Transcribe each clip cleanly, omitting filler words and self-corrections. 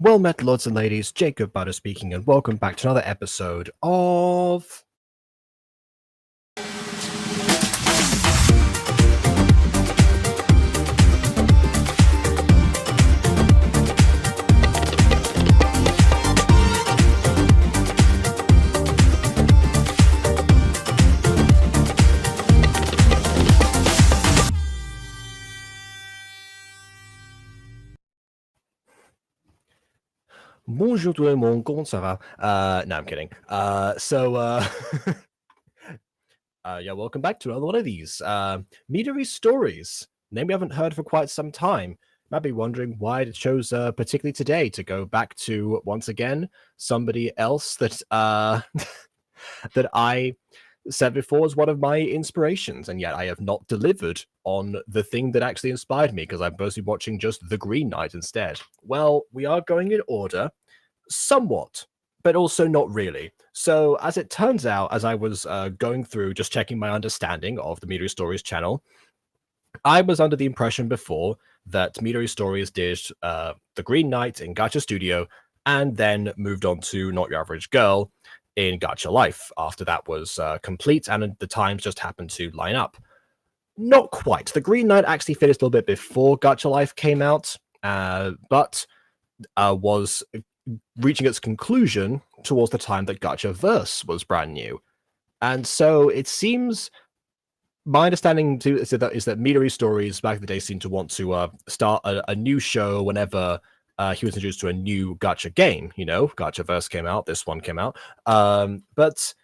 Well met, lords and ladies, Jacob Butter speaking, and welcome back to another episode of... Bonjour tout le monde, comment ça va? No, I'm kidding. Yeah, welcome back to another one of these. MidoriStories, name we haven't heard for quite some time. Might be wondering why it chose particularly today to go back to, once again, somebody else that that I said before was one of my inspirations, and yet I have not delivered on the thing that actually inspired me because I'm mostly watching just The Green Knight instead. Well, we are going in order, somewhat, but also not really. So, as it turns out, as I was going through just checking my understanding of the MidoriStories channel, I was under the impression before that MidoriStories did The Green Knight in Gacha Studio and then moved on to Not Your Average Girl in Gacha Life after that was complete and the times just happened to line up. Not quite. The Green Knight actually finished a little bit before Gacha Life came out, but was reaching its conclusion towards the time that Gachaverse was brand new. And so it seems, my understanding too is that MidoriStories back in the day seemed to want to start a new show whenever he was introduced to a new Gacha game. You know, Gachaverse came out, this one came out. But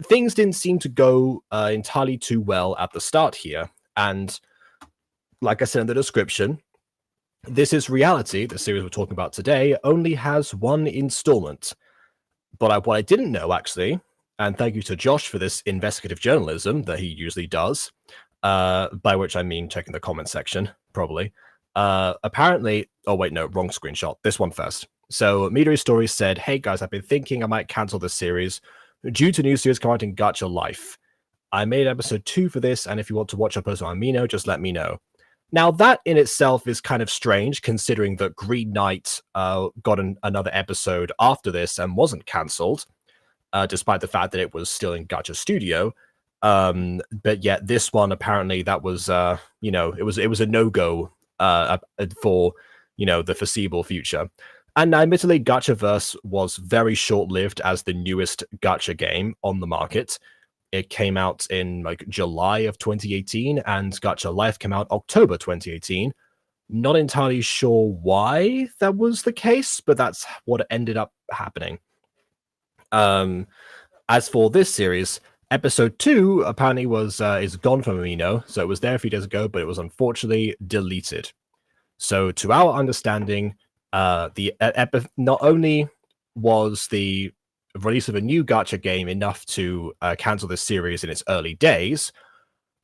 things didn't seem to go entirely too well at the start here. And like I said in the description, This Is Reality, the series we're talking about today, only has one installment. But what I didn't know, actually, and thank you to Josh for this investigative journalism that he usually does, by which I mean checking the comment section, probably. Apparently, oh wait, no, wrong screenshot. This one first. So MidoriStories said, hey guys, I've been thinking I might cancel this series due to new series coming out in Gacha Life. I made episode 2 for this, and if you want to watch episode on Amino, just let me know. Now, that in itself is kind of strange, considering that Green Knight got another episode after this and wasn't cancelled, despite the fact that it was still in Gacha Studio. But yet this one, apparently, that was, it was a no-go for, the foreseeable future. And admittedly, Gachaverse was very short-lived as the newest Gacha game on the market. It came out in July of 2018, and Gacha Life came out October 2018. Not entirely sure why that was the case, but that's what ended up happening. As for this series, episode 2 apparently is gone from Amino, so it was there a few days ago, but it was unfortunately deleted. So to our understanding, not only was the release of a new Gacha game enough to cancel this series in its early days,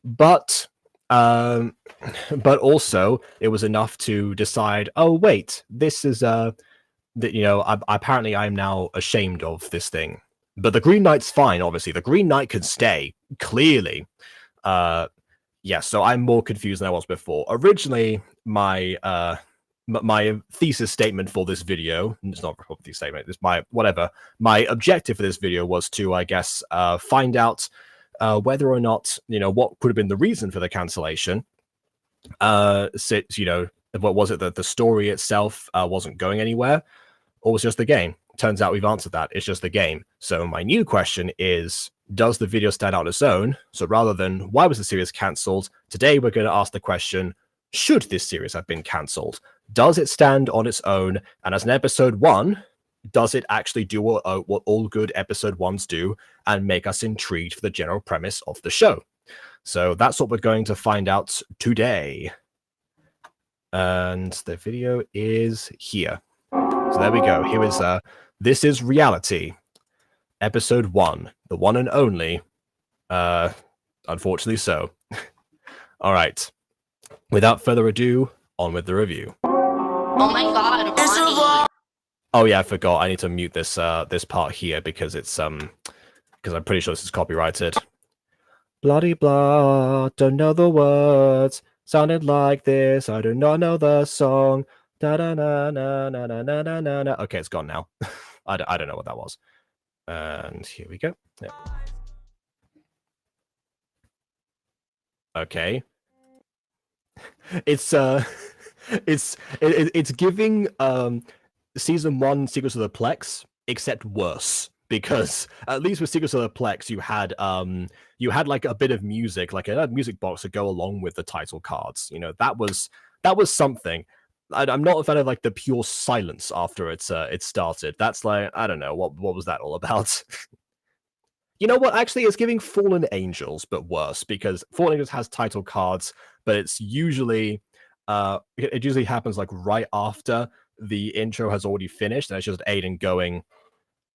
but also it was enough to decide, oh wait, this is apparently I'm now ashamed of this thing. But the Green Knight's fine, obviously. The Green Knight can stay, clearly. So I'm more confused than I was before. Originally, my thesis statement for this video, it's not a thesis statement, it's my objective for this video was to, I guess, find out whether or not, what could have been the reason for the cancellation. What was it, that the story itself wasn't going anywhere, or was it just the game? Turns out we've answered that. It's just the game. So my new question is, does the video stand out on its own? So rather than why was the series cancelled, today we're going to ask the question, should this series have been cancelled? Does it stand on its own? And as an episode 1, does it actually do what all good episode 1s do and make us intrigued for the general premise of the show? So that's what we're going to find out today. And the video is here. So there we go. Here is This Is Reality, episode 1, the one and only. Unfortunately so. All right. Without further ado, on with the review. Oh my god, Ronnie. Oh yeah, I forgot. I need to mute this this part here because it's because I'm pretty sure this is copyrighted. Bloody blah, don't know the words. Sounded like this, I do not know the song. Da da na na na na na na na na. Okay, it's gone now. I don't know what that was. And here we go. Yeah. Okay. It's it's giving season 1 Secrets of the Plex, except worse. Because at least with Secrets of the Plex, you had like a bit of music, like a music box to go along with the title cards. You know, that was something. I'm not a fan of like the pure silence after it started. That's like, I don't know, what was that all about? You know what? Actually, it's giving Fallen Angels, but worse, because Fallen Angels has title cards, but it's usually it usually happens like right after the intro has already finished, and it's just Aiden going,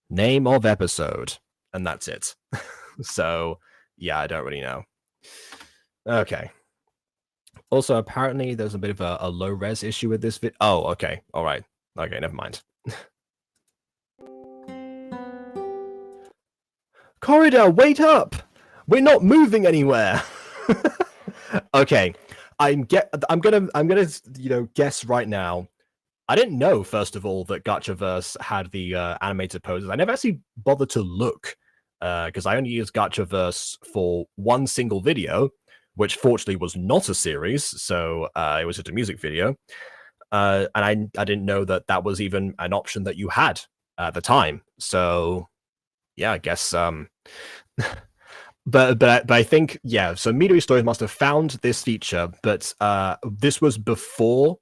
name of episode, and that's it. So yeah, I don't really know. Okay. Also, apparently there's a bit of a low res issue with this Oh, okay. All right. Okay, never mind. Corridor, wait up! We're not moving anywhere. Okay, I'm gonna guess right now. I didn't know, first of all, that Gachaverse had the animated poses. I never actually bothered to look because I only used Gachaverse for one single video, which fortunately was not a series, so it was just a music video. And I didn't know that was even an option that you had at the time. So yeah, I guess but I think, yeah, so MidoriStories must have found this feature, but this was before,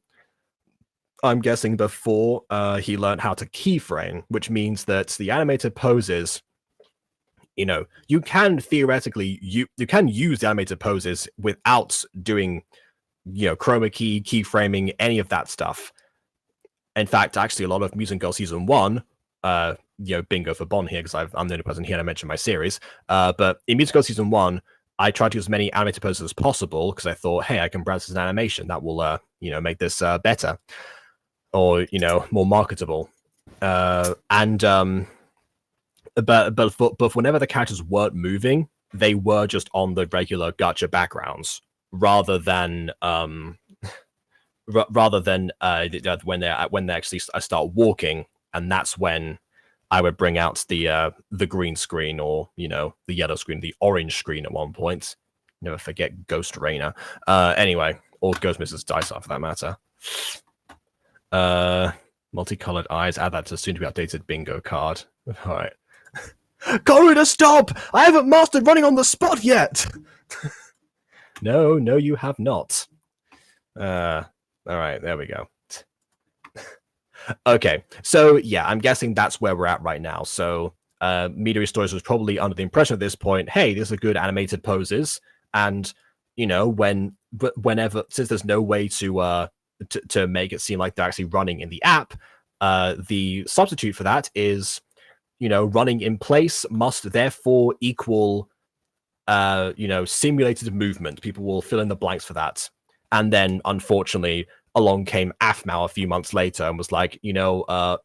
I'm guessing before he learned how to keyframe, which means that the animated poses, you know, you can theoretically you can use the animated poses without doing, you know, chroma key, keyframing, any of that stuff. In fact, actually, a lot of Music Girl Season 1, you know, bingo for Bon here, because I'm the only person here to mention my series. But in Music Girl Season 1, I tried to use as many animated poses as possible, because I thought, hey, I can browse as an animation. That will, you know, make this better. Or, you know, more marketable. But whenever the characters weren't moving, they were just on the regular gacha backgrounds, rather than when they actually start walking, and that's when I would bring out the green screen, or, you know, the yellow screen, the orange screen at one point. Never forget Ghost Rainer. Anyway, or Ghost Mrs. Dysart for that matter. Multicolored eyes. Add that to soon to be updated bingo card. All right. Corridor, stop! I haven't mastered running on the spot yet. No, you have not. All right, there we go. Okay, so yeah, I'm guessing that's where we're at right now. So MidoriStories was probably under the impression at this point, hey, these are good animated poses, and, you know, whenever, since there's no way to make it seem like they're actually running in the app, the substitute for that is, you know, running in place must therefore equal, you know, simulated movement. People will fill in the blanks for that. And then, unfortunately, along came Afmao a few months later and was like, you know,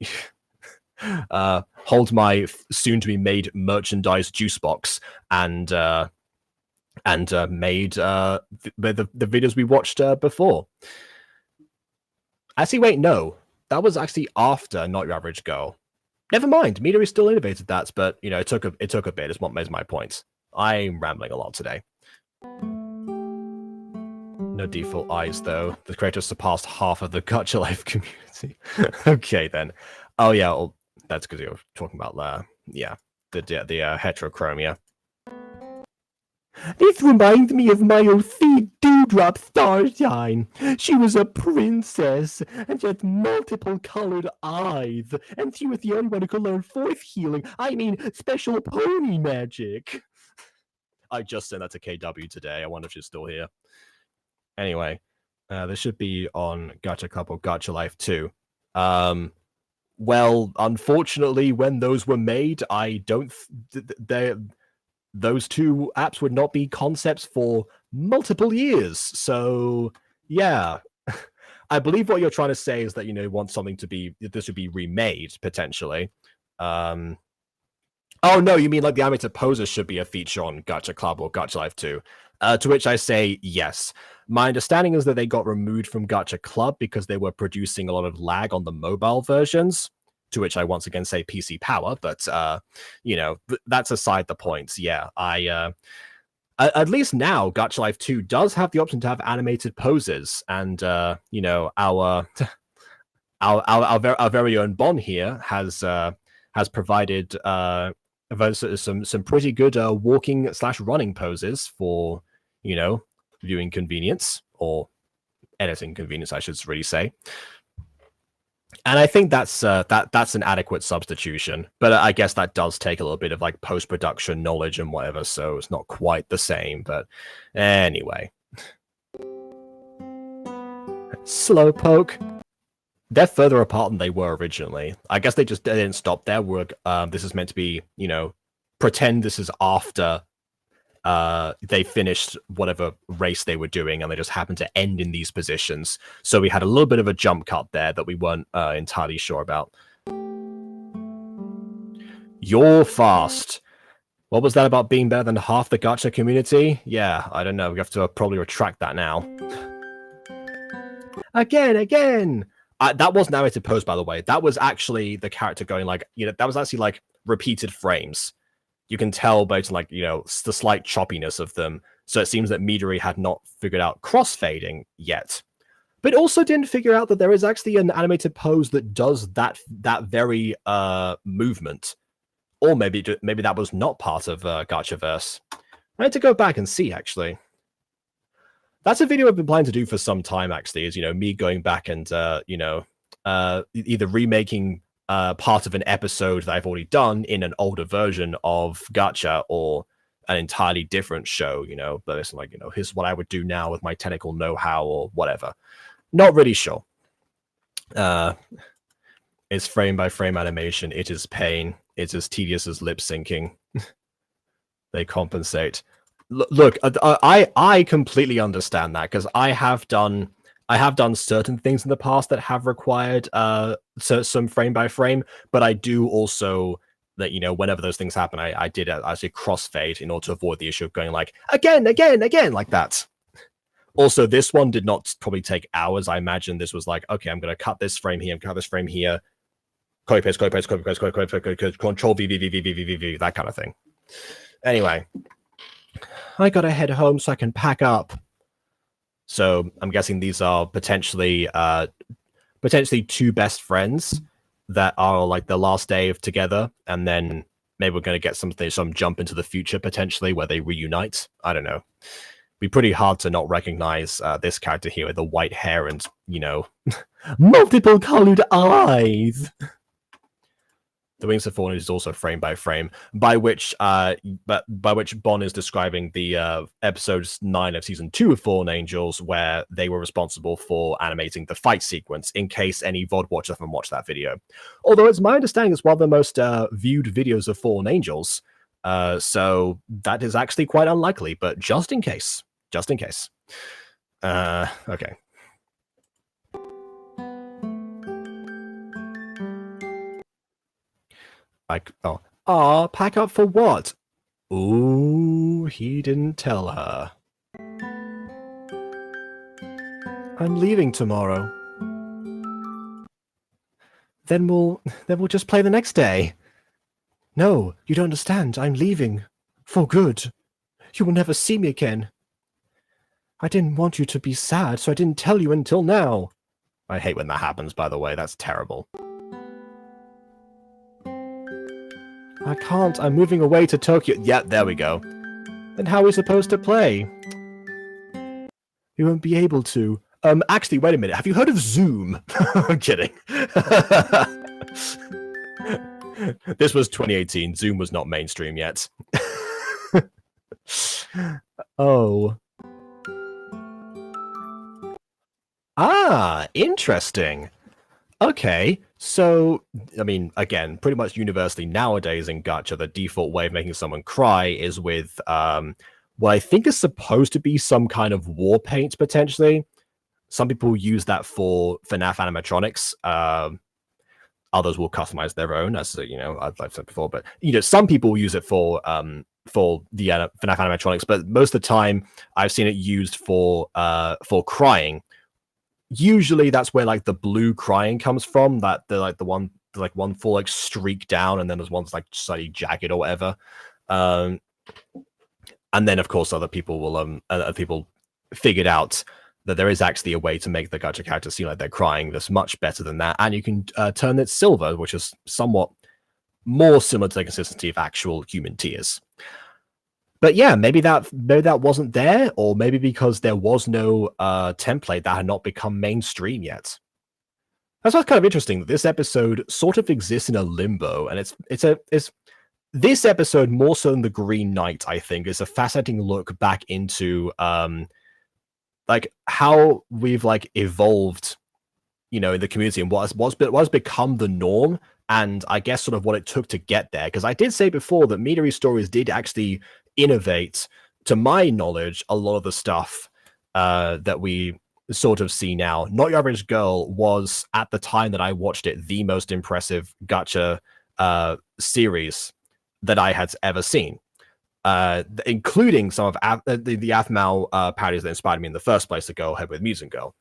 hold my soon-to-be-made merchandise juice box, and made the videos we watched before. Actually, wait, no. That was actually after Not Your Average Girl. Never mind. Midori still innovated that, but, you know, it took a bit, is what makes my point. I'm rambling a lot today. No default eyes, though. The creators surpassed half of the Gacha Life community. Okay, then. Oh, yeah, well, that's because you're talking about, yeah, the heterochromia. This reminds me of my OC Dewdrop Starshine. She was a princess, and she had multiple colored eyes, and she was the only one who could learn force healing. I mean, special pony magic. I just sent that to KW today. I wonder if she's still here. Anyway, this should be on Gacha Club or Gacha Life too. Well, unfortunately, when those were made, I don't... those two apps would not be concepts for multiple years. So, yeah. I believe what you're trying to say is that, you know, you want something to be... this would be remade, potentially. Oh, no, you mean like the animated poses should be a feature on Gacha Club or Gacha Life too. To which I say yes. My understanding is that they got removed from Gacha Club because they were producing a lot of lag on the mobile versions. To which I once again say PC power, but you know, that's aside the points. Yeah, at least now Gacha Life 2 does have the option to have animated poses, and you know, our very own Bon here has provided some pretty good walking/running poses for, you know, viewing convenience, or editing convenience, I should really say. And I think that's an adequate substitution, but I guess that does take a little bit of like post-production knowledge and whatever, so it's not quite the same. But anyway, Slowpoke. They're further apart than they were originally. I guess they didn't stop there. This is meant to be, you know, pretend this is after they finished whatever race they were doing, and they just happened to end in these positions. So we had a little bit of a jump cut there that we weren't entirely sure about. You're fast. What was that about being better than half the gacha community? Yeah, I don't know. We have to probably retract that now. Again! That wasn't animated pose, by the way. That was actually the character going like, you know, that was actually like repeated frames. You can tell based on, like, you know, the slight choppiness of them. So it seems that Midori had not figured out crossfading yet. But also didn't figure out that there is actually an animated pose that does that very movement. Or maybe that was not part of Gachaverse. I had to go back and see, actually. That's a video I've been planning to do for some time, actually, is, you know, me going back and, you know, either remaking part of an episode that I've already done in an older version of Gacha, or an entirely different show, you know, but it's like, you know, here's what I would do now with my technical know-how or whatever. Not really sure. It's frame-by-frame animation. It is pain. It's as tedious as lip syncing. They compensate. Look, I completely understand that, because I have done certain things in the past that have required some frame by frame, but I do also, that, you know, whenever those things happen, I did actually crossfade in order to avoid the issue of going like again like that. Also, this one did not probably take hours. I imagine this was like, okay, I'm going to cut this frame here, cut this frame here, copy paste, control V, that kind of thing. Anyway, I gotta head home so I can pack up. So I'm guessing these are potentially two best friends that are like the last day of together, and then maybe we're going to get some jump into the future potentially where they reunite. I don't know. Be pretty hard to not recognize this character here with the white hair and, you know, multiple colored eyes. The Wings of Fallen is also frame by frame, by which Bon is describing the episode 9 of season 2 of Fallen Angels, where they were responsible for animating the fight sequence, in case any VOD watchers haven't watched that video. Although it's my understanding it's one of the most viewed videos of Fallen Angels, so that is actually quite unlikely, but just in case. Okay. Like, pack up for what? Ooh, he didn't tell her. I'm leaving tomorrow. Then we'll just play the next day. No, you don't understand. I'm leaving. For good. You will never see me again. I didn't want you to be sad, so I didn't tell you until now. I hate when that happens, by the way. That's terrible. I can't. I'm moving away to Tokyo. Yeah, there we go. Then how are we supposed to play? You won't be able to. Actually, wait a minute. Have you heard of Zoom? I'm kidding. This was 2018. Zoom was not mainstream yet. Oh. Ah, interesting. Okay, so, I mean, again, pretty much universally nowadays in Gacha, the default way of making someone cry is with what I think is supposed to be some kind of war paint, potentially. Some people use that for FNAF animatronics. Others will customize their own, as you know, I've said before. But, you know, some people use it for for the FNAF animatronics, but most of the time I've seen it used for crying. Usually that's where like the blue crying comes from, that the one full like streak down, and then there's one's like slightly jagged or whatever. And then of course other people figured out that there is actually a way to make the gacha characters seem like they're crying that's much better than that, and you can turn it silver, which is somewhat more similar to the consistency of actual human tears. But yeah, maybe that wasn't there, or maybe because there was no template that had not become mainstream yet. That's what's kind of interesting, that this episode sort of exists in a limbo, and it's this episode, more so than the Green Knight, I think, is a fascinating look back into like how we've like evolved, in the community, and what's become the norm, and I guess sort of what it took to get there. Because I did say before that MidoriStories did actually innovate, to my knowledge, a lot of the stuff that we sort of see now. Not Your Average Girl was, at the time that I watched it, the most impressive gacha series that I had ever seen, including some of the Aphmau parodies that inspired me in the first place to go ahead with Music Girl.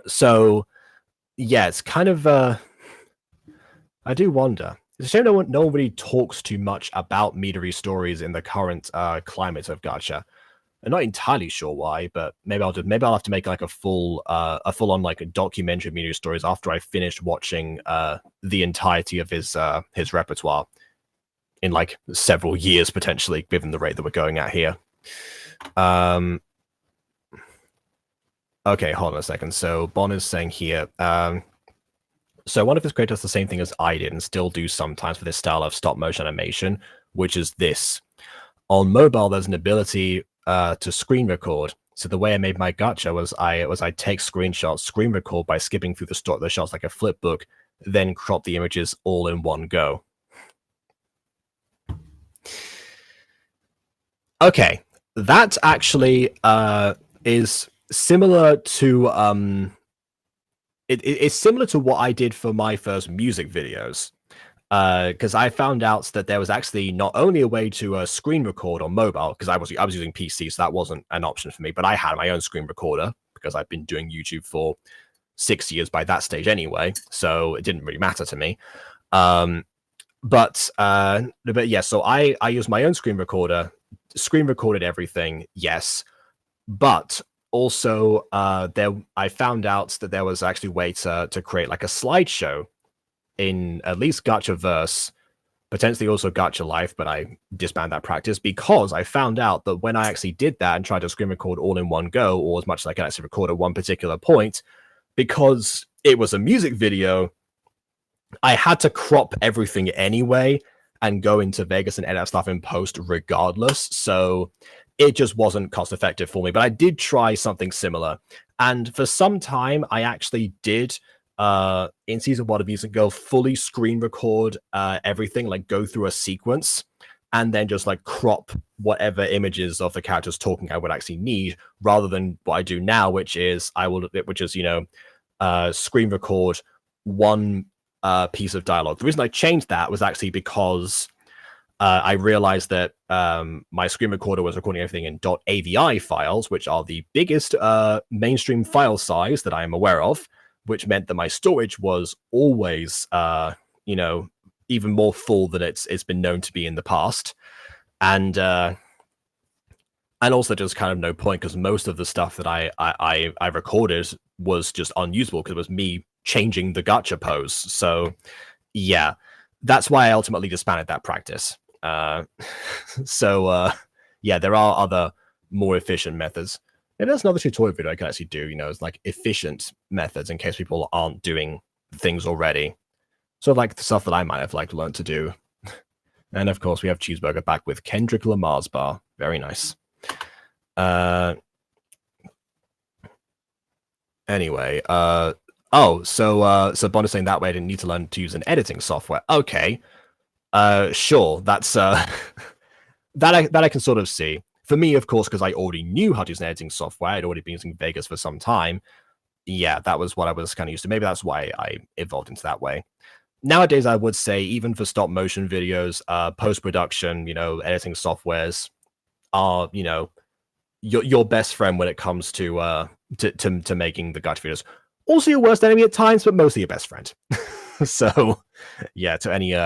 So yeah, it's kind of I do wonder. It's a shame no one really talks too much about MidoriStories in the current climate of gacha. I'm not entirely sure why, but maybe I'll have to make like a full on like a documentary of MidoriStories after I finish watching the entirety of his repertoire in like several years, potentially, given the rate that we're going at here. Okay, hold on a second. So Bon is saying here, so one of his creators does the same thing as I did and still do sometimes for this style of stop motion animation, which is this. On mobile, there's an ability to screen record. So the way I made my gacha was I take screenshots, screen record by skipping through the shots like a flip book, then crop the images all in one go. Okay, that actually is similar to it's similar to what I did for my first music videos, because I found out that there was actually not only a way to screen record on mobile, because I was using PC, so that wasn't an option for me, but I had my own screen recorder because I've been doing YouTube for 6 years by that stage anyway, so it didn't really matter to me. But yeah, so I used my own screen recorder, screen recorded everything, yes, but also I found out that there was actually a way to create like a slideshow in at least Gachaverse, potentially also Gacha Life, but I disbanded that practice because I found out that when I actually did that and tried to screen record all in one go, or as much as I can actually record at one particular point, because it was a music video, I had to crop everything anyway and go into Vegas and edit stuff in post regardless. So it just wasn't cost effective for me. But I did try something similar. And for some time, I actually did, in Season 1 of Music Girl, fully screen record everything, like go through a sequence and then just like crop whatever images of the characters talking I would actually need, rather than what I do now, which is screen record one piece of dialogue. The reason I changed that was actually because I realized that my screen recorder was recording everything in .avi files, which are the biggest mainstream file size that I am aware of, which meant that my storage was always, even more full than it's been known to be in the past. And also just kind of no point, because most of the stuff that I recorded was just unusable because it was me changing the gacha pose. So yeah, that's why I ultimately disbanded that practice. Yeah, there are other more efficient methods. Maybe there's another tutorial video I can actually do, it's like efficient methods in case people aren't doing things already. Sort of like the stuff that I might have learned to do. And of course we have Cheeseburger back with Kendrick Lamar's bar. Very nice. Anyway, so Bond is saying that way I didn't need to learn to use an editing software. Okay. Sure, that's that I can sort of see. For me, of course, because I already knew how to use an editing software, I'd already been using Vegas for some time. Yeah, that was what I was kind of used to. Maybe that's why I evolved into that way. nowadays I would say even for stop motion videos, post-production, editing softwares are, your best friend when it comes to making the gacha videos. Also your worst enemy at times, but mostly your best friend. So yeah, to any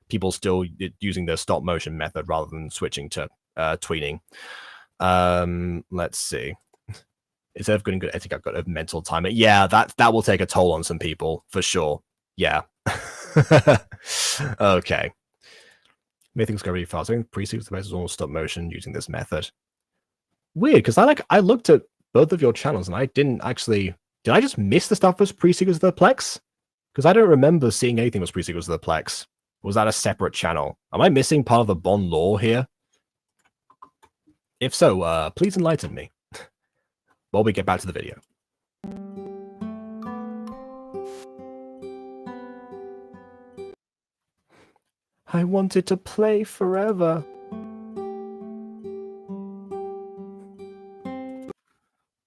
people still using the stop motion method rather than switching to tweening. Let's see. Instead of getting good editing, I've got a mental timer. Yeah, that will take a toll on some people for sure. Yeah. Okay. Make things go really fast. I think pre-sequence devices all stop motion using this method. Weird, because I looked at both of your channels and I didn't actually. Did I just miss the stuff was pre-sequence of the Plex? Because I don't remember seeing anything was pre-sequence of the Plex. Was that a separate channel? Am I missing part of the Bond lore here? If so, please enlighten me. While we get back to the video. I wanted to play forever.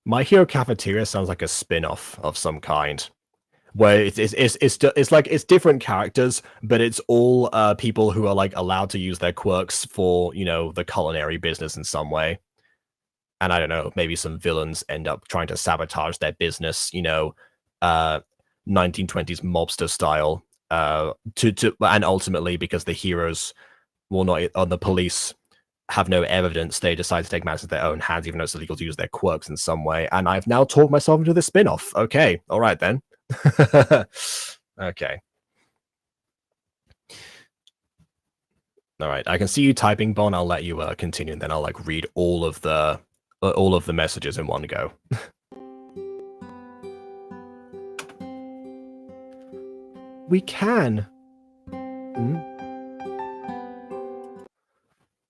My Hero Cafeteria sounds like a spin-off of some kind, where it's like it's different characters, but it's all people who are like allowed to use their quirks for the culinary business in some way. And I don't know, maybe some villains end up trying to sabotage their business, 1920s mobster style, and ultimately because the heroes will not, or the police have no evidence, they decide to take matters into their own hands, even though it's illegal to use their quirks in some way. And I've now talked myself into the spin-off. Okay, all right then. Okay. All right, I can see you typing, Bon. I'll let you continue, and then I'll like read all of the messages in one go. We can.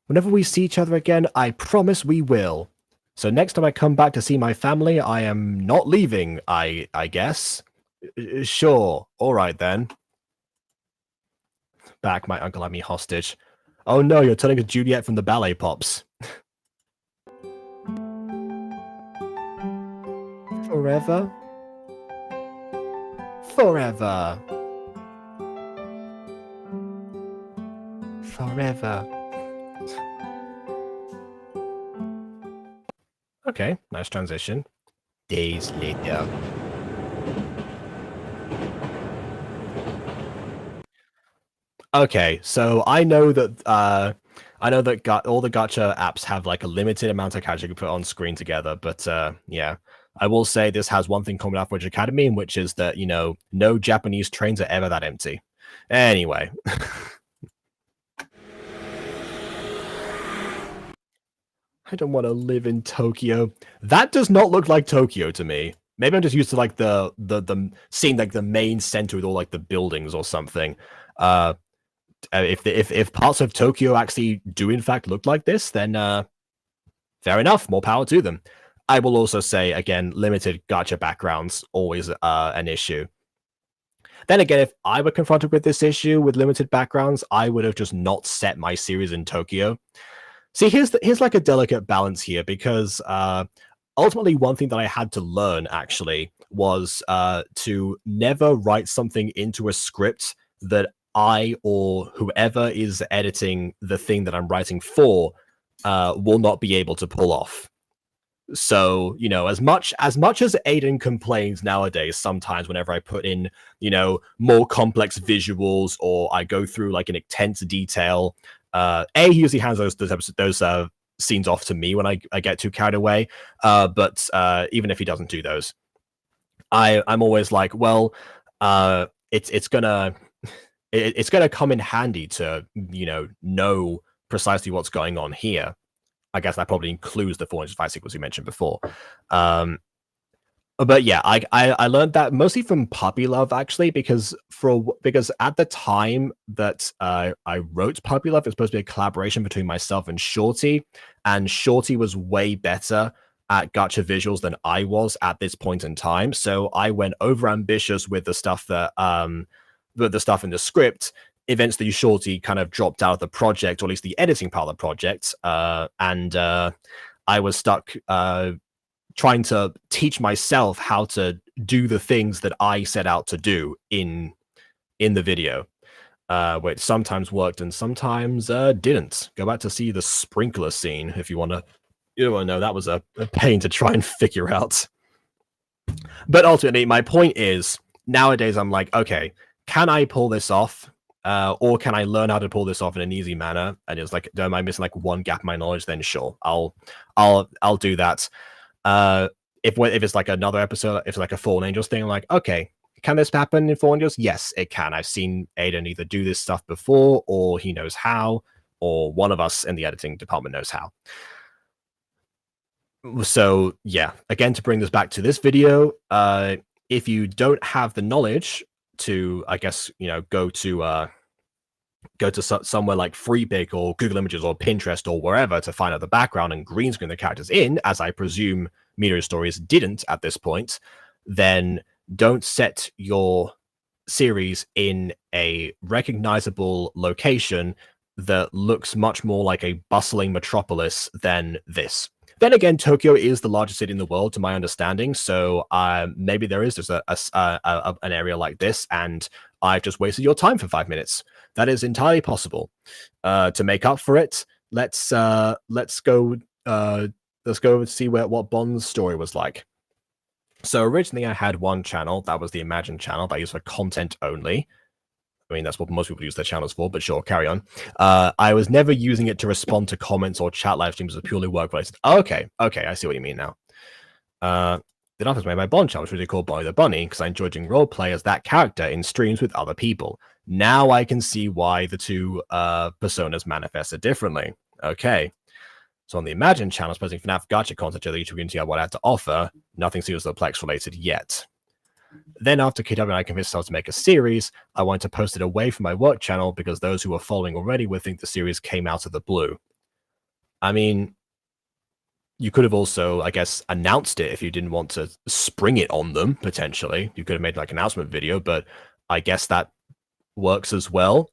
Whenever we see each other again, I promise we will. So next time I come back to see my family, I am not leaving, I guess. Sure. All right, then. Back, my uncle had me hostage. Oh no, you're turning to Juliet from the Ballet Pops. Forever? Forever. Forever. Okay, nice transition. Days later. Okay, so I know that all the gacha apps have like a limited amount of characters you can put on screen together, but yeah. I will say this has one thing common with Average Academy, which is that, no Japanese trains are ever that empty. Anyway. I don't want to live in Tokyo. That does not look like Tokyo to me. Maybe I'm just used to like the seeing like the main center with all like the buildings or something. If parts of Tokyo actually do in fact look like this, then fair enough, more power to them. I will also say, again, limited gacha backgrounds, always an issue. Then again, if I were confronted with this issue with limited backgrounds, I would have just not set my series in Tokyo. See, here's like a delicate balance here, because ultimately one thing that I had to learn, actually, was to never write something into a script that I or whoever is editing the thing that I'm writing for will not be able to pull off. So, as much as Aiden complains nowadays, sometimes whenever I put in, more complex visuals or I go through like an intense detail, he usually hands those scenes off to me when I get too carried away. But even if he doesn't do those, I'm always like, well, it's gonna come in handy to know precisely what's going on here. I guess that probably includes the 405 sequence you mentioned before. But yeah, I learned that mostly from Puppy Love, actually, because at the time that I wrote Puppy Love, it was supposed to be a collaboration between myself and Shorty was way better at gacha visuals than I was at this point in time. So I went over ambitious with the stuff that with the stuff in the script. Eventually, Shorty kind of dropped out of the project, or at least the editing part of the project, and I was stuck trying to teach myself how to do the things that I set out to do in the video. which sometimes worked and sometimes didn't. Go back to see the sprinkler scene if you want to. You want to know that was a pain to try and figure out. But ultimately, my point is nowadays I'm like, okay, can I pull this off? Or can I learn how to pull this off in an easy manner? And it's like, am I missing like one gap in my knowledge? Then sure, I'll do that. If it's like another episode, if it's like a Fallen Angels thing, I'm like, okay, can this happen in Fallen Angels? Yes, it can. I've seen Aiden either do this stuff before, or he knows how, or one of us in the editing department knows how. So yeah, again, to bring this back to this video, if you don't have the knowledge to, I guess, go to somewhere like Freepik or Google Images or Pinterest or wherever to find out the background and green screen the characters in, as I presume MidoriStories didn't at this point, then don't set your series in a recognizable location that looks much more like a bustling metropolis than this. Then again, Tokyo is the largest city in the world, to my understanding. So maybe there is just an area like this, and I've just wasted your time for 5 minutes. That is entirely possible. To make up for it, let's go and see what Bond's story was like. So originally, I had one channel that was the Imagine channel that I used for content only. I mean, that's what most people use their channels for, but sure, carry on. I was never using it to respond to comments or chat live streams. It was purely work-related. Okay, I see what you mean now. Then after made my Bond channel, which was really called Bonnie the Bunny, because I enjoyed doing roleplay as that character in streams with other people. Now I can see why the two personas manifested differently. Okay. So on the Imagine channel, posting FNAF Gacha content to the YouTube community on what I had to offer, nothing serious or Plex related yet. Then after KW and I convinced ourselves to make a series, I wanted to post it away from my work channel because those who were following already would think the series came out of the blue. I mean, you could have also, I guess, announced it if you didn't want to spring it on them, potentially. You could have made like an announcement video, but I guess that works as well.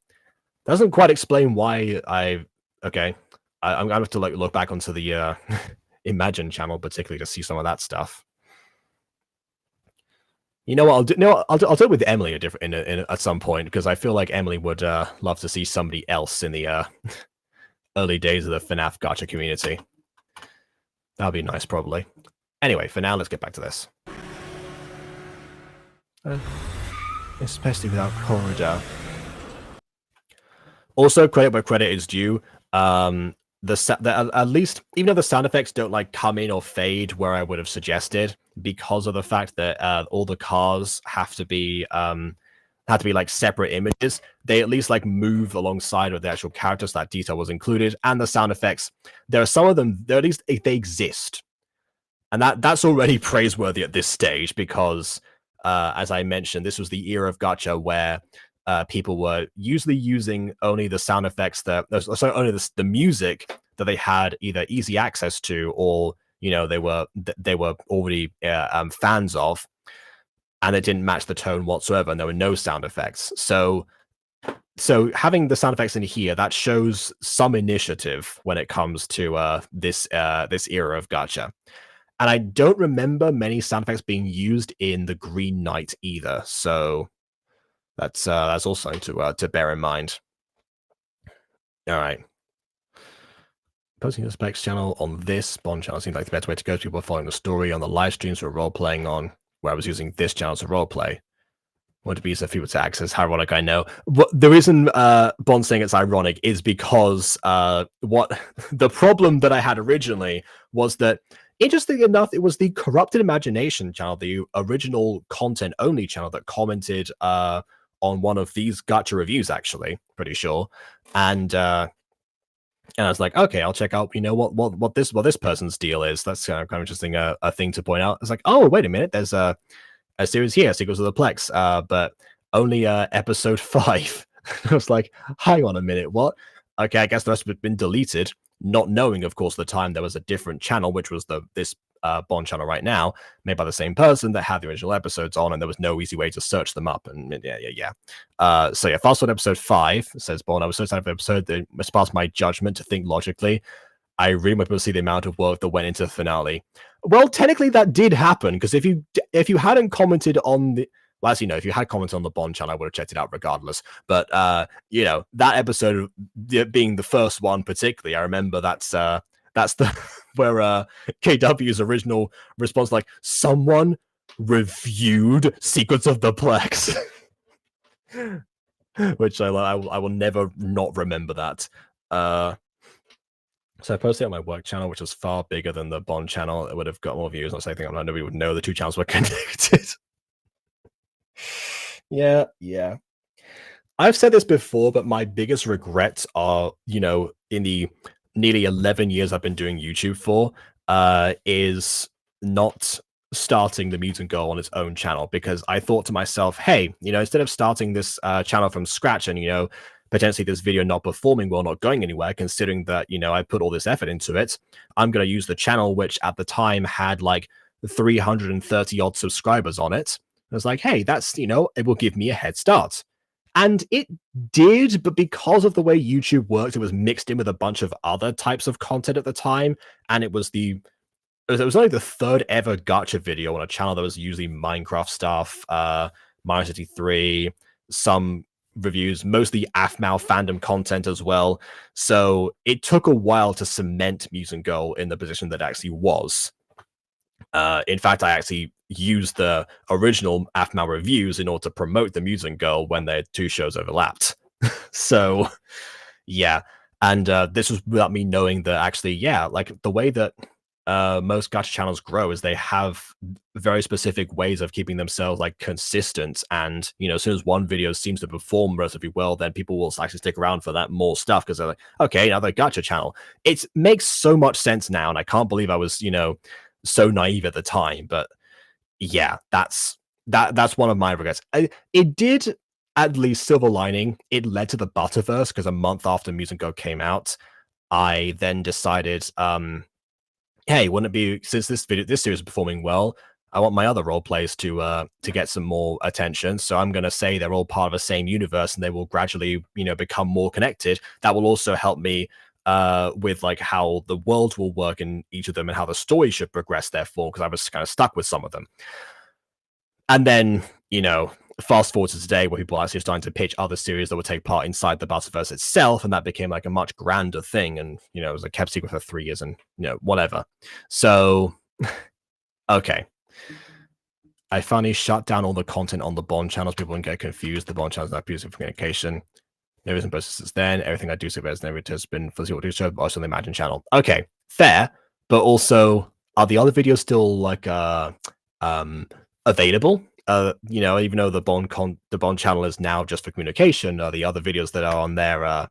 Doesn't quite explain why I'm gonna have to like look back onto the Imagine channel, particularly to see some of that stuff. You know what? I'll do it with Emily at some point, because I feel like Emily would love to see somebody else in the early days of the FNAF Gacha community. That'd be nice, probably. Anyway, for now, let's get back to this. Especially without corridor. Also, credit where credit is due. At least, even though the sound effects don't like come in or fade where I would have suggested, because of the fact that all the cars have to be like separate images, they at least like move alongside with the actual characters. That detail was included, and the sound effects. There are some of them, at least they exist, and that's already praiseworthy at this stage, because as I mentioned, this was the era of Gacha where people were usually using only the sound effects only the music that they had either easy access to, or they were already fans of, and it didn't match the tone whatsoever, and there were no sound effects. So having the sound effects in here, that shows some initiative when it comes to this era of Gacha. And I don't remember many sound effects being used in the Green Knight either. So that's also something to bear in mind. All right. Posting the Specs channel on this Bond channel seems like the better way to go. People are following the story on the live streams or role playing on, where I was using this channel to role play. Want to be so people to access. How ironic, I know. The reason Bond saying it's ironic is because what the problem that I had originally was that, interestingly enough, it was the Corrupted Imagination channel, the original content only channel, that commented on one of these Gacha reviews, actually, pretty sure. And I was like, okay, I'll check out, what this person's deal is. That's kind of interesting, a thing to point out. It's like, oh, wait a minute, there's a series here, Sequels of the Plex, but only episode 5. I was like, hang on a minute, what? Okay, I guess the rest of it been deleted, not knowing, of course, the time there was a different channel, which was this Bond channel right now, made by the same person that had the original episodes on, and there was no easy way to search them up. And yeah. So yeah, fast forward episode 5, says Bond. I was so excited for the episode that it was past my judgment to think logically. I really want to see the amount of work that went into the finale. Well, technically that did happen, because if you hadn't commented on well, as you know, if you had comments on the Bond channel, I would have checked it out regardless. But you know, that episode being the first one, particularly, I remember that's the where KW's original response, like, someone reviewed Secrets of the Plex, which I will never not remember that. So I posted it on my work channel, which was far bigger than the Bond channel. It would have got more views. Not saying I'm not, nobody would know the two channels were connected. Yeah. I've said this before, but my biggest regrets are, you know, in the nearly 11 years I've been doing YouTube for, is not starting the Mutant Girl on its own channel, because I thought to myself, hey, you know, instead of starting this channel from scratch and, you know, potentially this video not performing well, not going anywhere, considering that, you know, I put all this effort into it, I'm going to use the channel, which at the time had like 330 odd subscribers on it. I was like, hey, that's, you know, it will give me a head start. And it did, but because of the way YouTube worked, it was mixed in with a bunch of other types of content at the time, and it was only the third ever gacha video on a channel that was usually Minecraft stuff, Mario City 3, some reviews, mostly AFMAO fandom content as well. So it took a while to cement Mutant Girl in the position that it actually was. In fact, I actually used the original AFMAO reviews in order to promote the Mutant Girl when their two shows overlapped. So, yeah. And this was without me knowing that actually, yeah, like the way that most gacha channels grow is they have very specific ways of keeping themselves like consistent. And, you know, as soon as one video seems to perform relatively well, then people will actually stick around for that more stuff because they're like, okay, another gacha channel. It makes so much sense now. And I can't believe I was, you know, so naive at the time. But yeah, that's one of my regrets. It did, at least silver lining, it led to the Butterverse, because a month after Mutant Girl came out, I then decided, hey, wouldn't it be, since this series is performing well, I want my other role plays to get some more attention. So I'm going to say they're all part of the same universe, and they will gradually, you know, become more connected. That will also help me with like how the world will work in each of them and how the story should progress. Therefore, because I was kind of stuck with some of them. And then, you know, fast forward to today, where people are actually starting to pitch other series that would take part inside the Butterverse itself, and that became like a much grander thing. And, you know, it was a kept secret for 3 years, and, you know, whatever. So, okay. I finally shut down all the content on the Bond channels. People wouldn't get confused. The Bond channels are not used for communication. There isn't process since then. Everything I do so has never has been for the show, but also on the Imagine channel. Okay, fair. But also, are the other videos still like available? You know, even though the Bond channel is now just for communication, are the other videos that are on there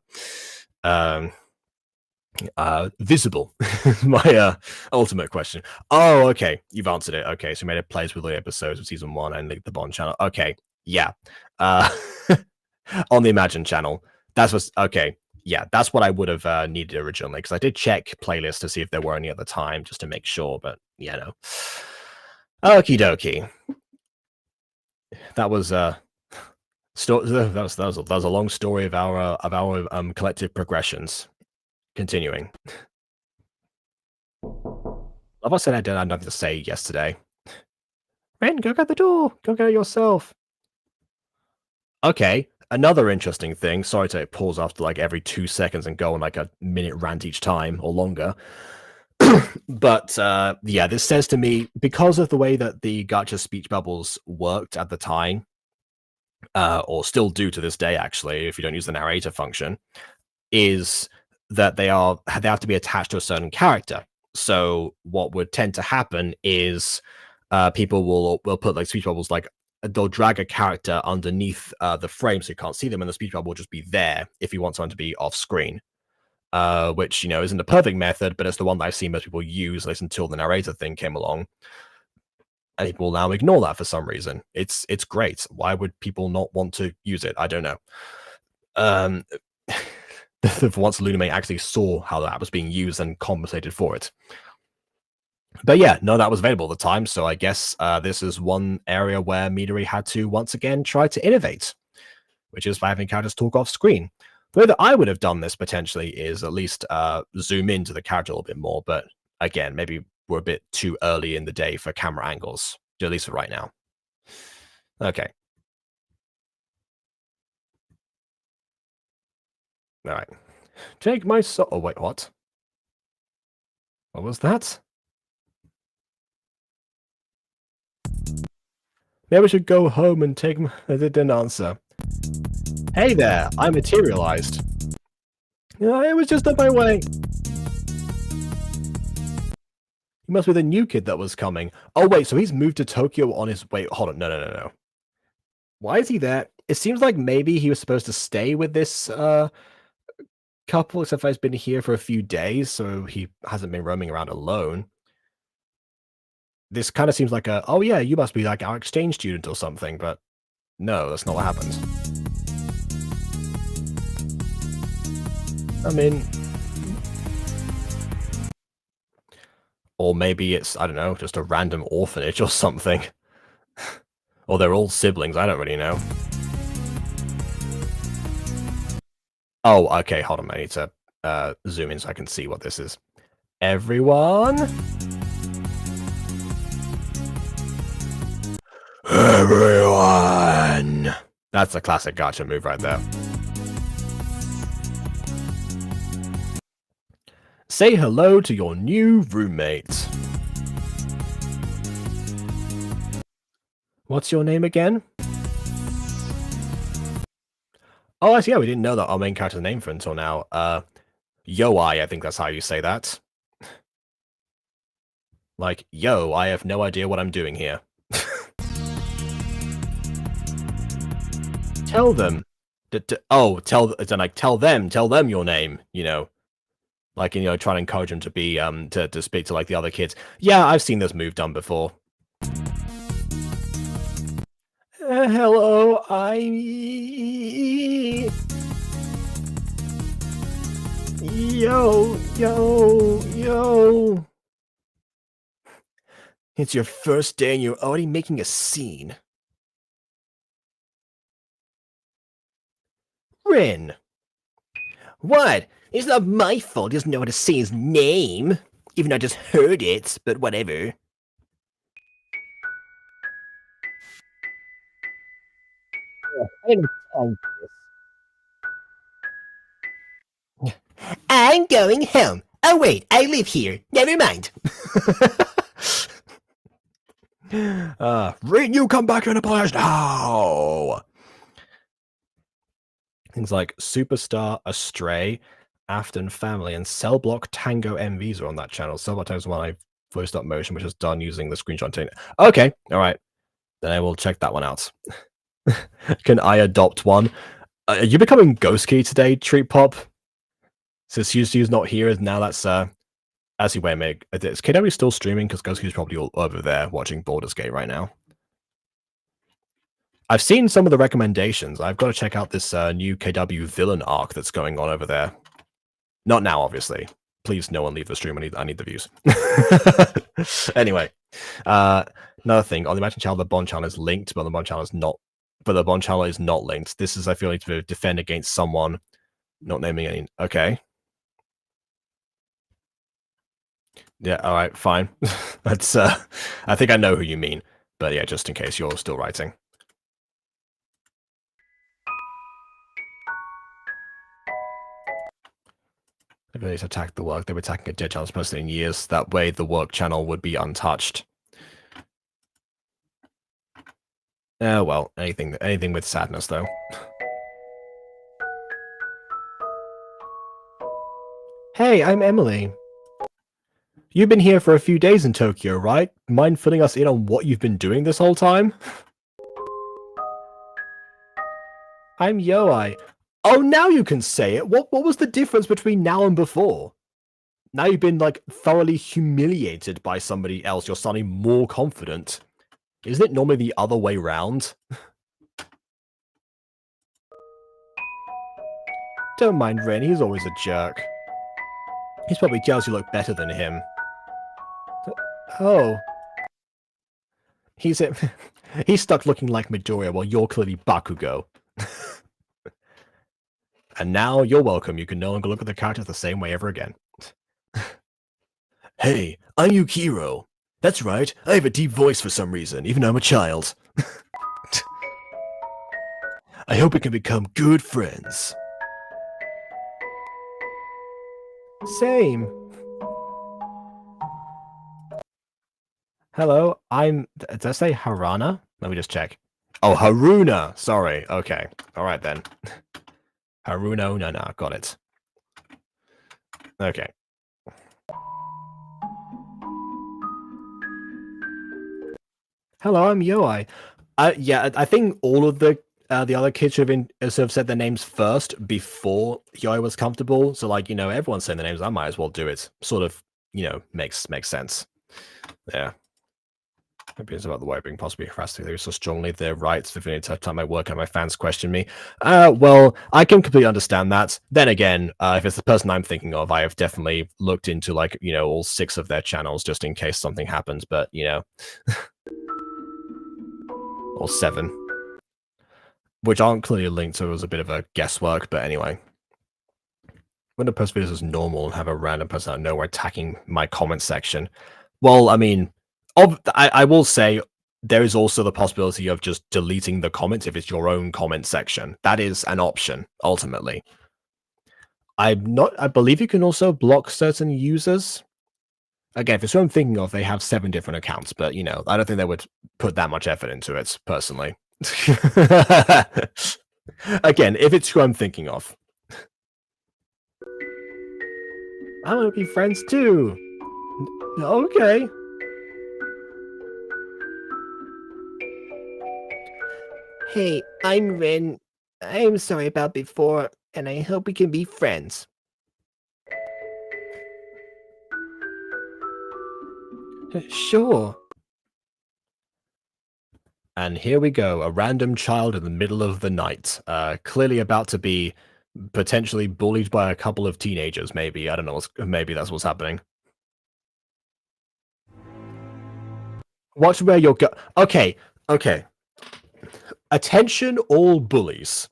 visible? My ultimate question. Oh, okay, you've answered it. Okay, so you made a plays with the episodes of season 1 and the Bond channel. Okay, yeah. On the Imagine channel. That's what's okay. Yeah, that's what I would have needed originally, because I did check playlists to see if there were any at the time, just to make sure. But yeah, no. Okie dokie. That was that was a long story of our collective progressions. Continuing. Like I said, I didn't have nothing to say yesterday. Ren, go get the door. Go get it yourself. Okay, another interesting thing. Sorry to pause after like every 2 seconds and go on like a minute rant each time or longer. But yeah, this says to me, because of the way that the gacha speech bubbles worked at the time, or still do to this day, actually, if you don't use the narrator function, is that they have to be attached to a certain character. So what would tend to happen is people will put like speech bubbles, like they'll drag a character underneath the frame so you can't see them, and the speech bubble will just be there if you want someone to be off screen. Which, you know, isn't a perfect method, but it's the one that I've seen most people use, at least until the narrator thing came along. And people now ignore that for some reason. It's great. Why would people not want to use it? I don't know. For once, Luname actually saw how that was being used and compensated for it. But yeah, no, that was available at the time. So I guess this is one area where Midori had to once again try to innovate, which is by having characters talk off screen. The way that I would have done this potentially is at least zoom into the character a little bit more. But again, maybe we're a bit too early in the day for camera angles, at least for right now. Okay. Alright. Take my soul. Oh, wait, what? What was that? Maybe I should go home and take my... I didn't answer. Hey there, I materialized. Yeah, it was just on my way. He must be the new kid that was coming. Oh, wait, so he's moved to Tokyo on his... Wait, hold on. No. Why is he there? It seems like maybe he was supposed to stay with this couple, except for he's been here for a few days, so he hasn't been roaming around alone. This kind of seems like a, oh yeah, you must be like our exchange student or something, but no, that's not what happened. I mean... Or maybe it's, I don't know, just a random orphanage or something. Or they're all siblings, I don't really know. Oh, okay, hold on, I need to zoom in so I can see what this is. Everyone? Everyone! That's a classic gacha move right there. Say hello to your new roommate. What's your name again? Oh, I see. Yeah, we didn't know that our main character's name for until now. Yo-I think that's how you say that. Like, yo, I have no idea what I'm doing here. Tell them. Tell them your name, you know. Like, you know, try to encourage them to be, to speak to, like, the other kids. Yeah, I've seen this move done before. Hello, Yo. It's your first day and you're already making a scene. Rin. What? It's not my fault he doesn't know how to say his name. Even though I just heard it, but whatever. I'm going home. Oh wait, I live here. Never mind. Rin, you come back and apologize now. Things like Superstar, Astray, Afton Family, and Cell Block Tango MVs are on that channel. Cell Block Tango is one I voiced up motion, which is done using the screenshot technique. Okay, all right. Then I will check that one out. Can I adopt one? Are you becoming Ghost Key today, Treat Pop? Since Yuzu's not here, now that's as you wait, is KW still streaming? Because Ghost Key's probably all over there watching Baldur's Gate right now. I've seen some of the recommendations. I've got to check out this new KW villain arc that's going on over there. Not now, obviously. Please, no one leave the stream. I need the views. Anyway, another thing on the Imagine channel, the Bond channel is linked, but the Bond channel is not. But the Bond channel is not linked. This is, I feel like, to defend against someone not naming any. Okay. Yeah. All right. Fine. That's. I think I know who you mean. But yeah, just in case you're still writing. If they attacked the work, they were attacking a dead channel's person in years. That way, the work channel would be untouched. Oh well, anything with sadness, though. Hey, I'm Emily. You've been here for a few days in Tokyo, right? Mind filling us in on what you've been doing this whole time? I'm Yo-I. Oh, now you can say it. What was the difference between now and before? Now you've been, like, thoroughly humiliated by somebody else. You're suddenly more confident. Isn't it normally the other way round? Don't mind Ren, he's always a jerk. He's probably jealous you look better than him. Oh. He's stuck looking like Midori while you're clearly Bakugo. And now you're welcome. You can no longer look at the characters the same way ever again. Hey, I'm Yukiro. That's right, I have a deep voice for some reason, even though I'm a child. I hope we can become good friends. Same. Hello, did I say Harana? Let me just check. Oh, Haruna! Sorry, okay. Alright then. Haruna Unana, got it. Okay. Hello, I'm Yoi. Yeah, I think all of the other kids should have said their names first before Yoi was comfortable. So, like, everyone's saying their names. I might as well do it. Sort of, makes sense. Yeah. Opinions about the way being possibly harassed so strongly. They're right. The tough time I work and my fans question me. Well, I can completely understand that. Then again, if it's the person I'm thinking of, I have definitely looked into, like, all 6 of their channels just in case something happens. But or 7, which aren't clearly linked, so it was a bit of a guesswork. But anyway, when a post videos is normal and have a random person out of nowhere attacking my comment section, well, I mean, I will say there is also the possibility of just deleting the comments if it's your own comment section. That is an option, ultimately. I believe you can also block certain users. Again, if it's who I'm thinking of, they have 7 different accounts, but, I don't think they would put that much effort into it, personally. Again, if it's who I'm thinking of. I want to be friends, too. Okay. Hey, I'm Ren. I'm sorry about before, and I hope we can be friends. Sure. And here we go, a random child in the middle of the night, clearly about to be potentially bullied by a couple of teenagers, maybe. I don't know, maybe that's what's happening. Watch where you're Okay. Attention all bullies.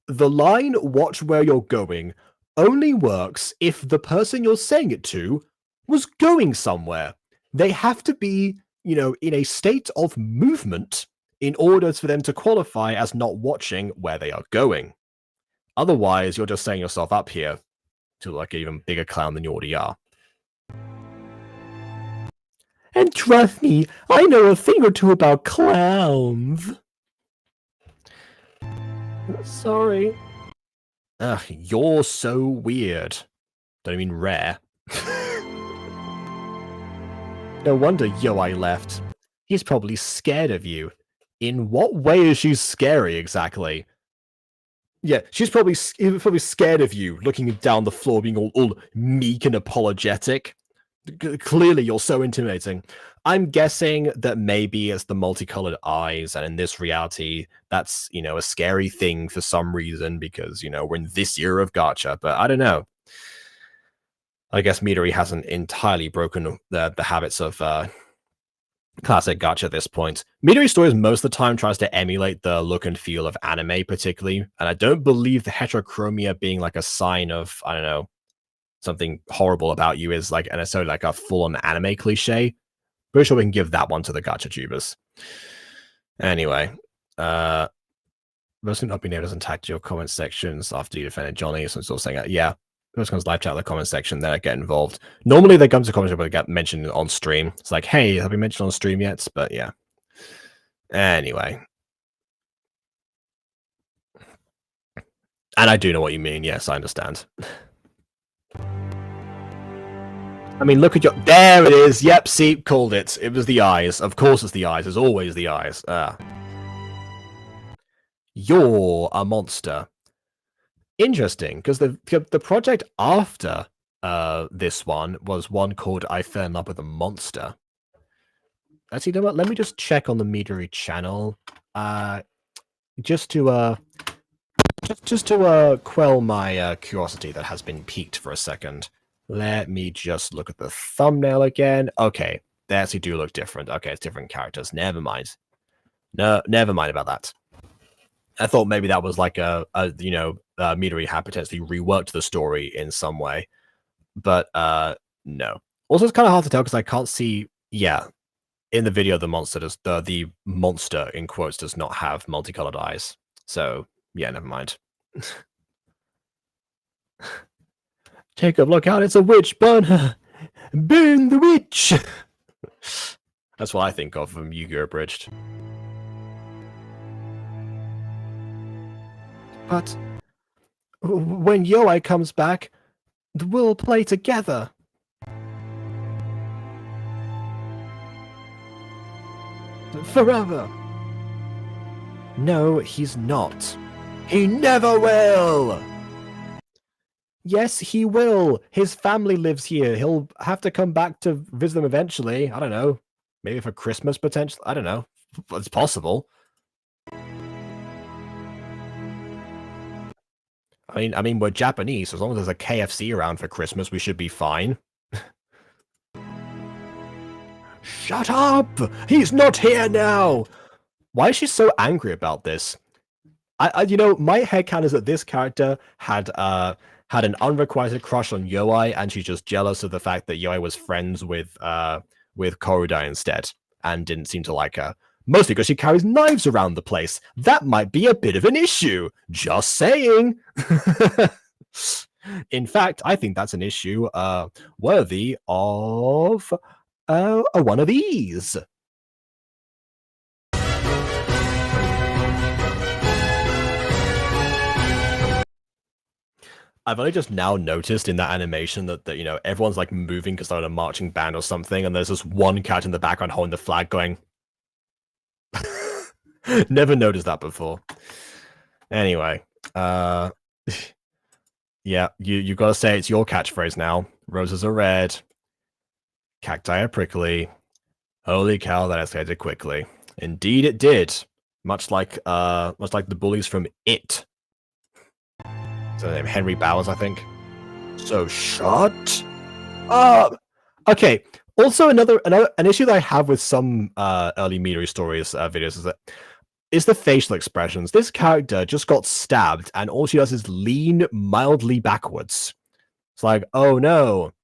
The line, watch where you're going, only works if the person you're saying it to was going somewhere. They have to be, in a state of movement in order for them to qualify as not watching where they are going. Otherwise, you're just setting yourself up here to like an even bigger clown than you already are. And trust me, I know a thing or two about clowns. Sorry. Ugh, you're so weird. Don't mean rare. No wonder Yoi left. He's probably scared of you. In what way is she scary, exactly? Yeah, she's probably scared of you, looking down the floor, being all meek and apologetic. Clearly, you're so intimidating. I'm guessing that maybe it's the multicolored eyes, and in this reality, that's, a scary thing for some reason, because, we're in this era of gacha, but I don't know. I guess Midori hasn't entirely broken the habits of classic gacha at this point. MidoriStories most of the time tries to emulate the look and feel of anime, particularly, and I don't believe the heterochromia being like a sign of, I don't know, something horrible about you is like necessarily like a full-on anime cliche. Pretty sure we can give that one to the gacha tubers. Anyway, most not being able to attack your comment sections after you defended Johnny, so it's all saying, yeah, most comes live chat in the comment section, then I get involved. Normally they come to comment section, but they get mentioned on stream. It's like, hey, have we mentioned on stream yet? But yeah. Anyway. And I do know what you mean. Yes, I understand. I mean, look at your... There it is! Yep, see, called it. It was the eyes. Of course it's the eyes. It's always the eyes. You're a monster. Interesting, because the project after this one was one called I Fell in Love with a Monster. Actually, you know what? Let me just check on the Midori channel. Just to quell my curiosity that has been piqued for a second. Let me just look at the thumbnail again. Okay, they actually do look different. Okay, it's different characters. Never mind. No, never mind about that. I thought maybe that was like Midori had potentially reworked the story in some way, but no. Also, it's kind of hard to tell because I can't see. Yeah, in the video, the monster in quotes does not have multicolored eyes. So Yeah, never mind. Jacob, look out, it's a witch! Burn her! Burn the witch! That's what I think of from Yu-Gi-Oh! Abridged. But when Yoai comes back, we'll play together. Forever. No, he's not. He never will! Yes, he will. His family lives here. He'll have to come back to visit them eventually. I don't know. Maybe for Christmas, potentially. I don't know. It's possible. I mean, we're Japanese. So as long as there's a KFC around for Christmas, we should be fine. Shut up! He's not here now! Why is she so angry about this? You know, my headcanon is that this character had an unrequited crush on Yoai, and she's just jealous of the fact that Yoai was friends with Korudai instead, and didn't seem to like her. Mostly because she carries knives around the place. That might be a bit of an issue. Just saying. In fact, I think that's an issue worthy of one of these. I've only just now noticed in that animation that you know, everyone's like moving because they're in a marching band or something, and there's this one character in the background holding the flag going. Never noticed that before. Anyway, yeah, you gotta say it's your catchphrase now. Roses are red, cacti are prickly. Holy cow, that escalated quickly. Indeed, it did. Much like the bullies from It. So name Henry Bowers, I think. So shut up. Okay. Also, an issue that I have with some early MidoriStories videos is the facial expressions. This character just got stabbed, and all she does is lean mildly backwards. It's like, oh no,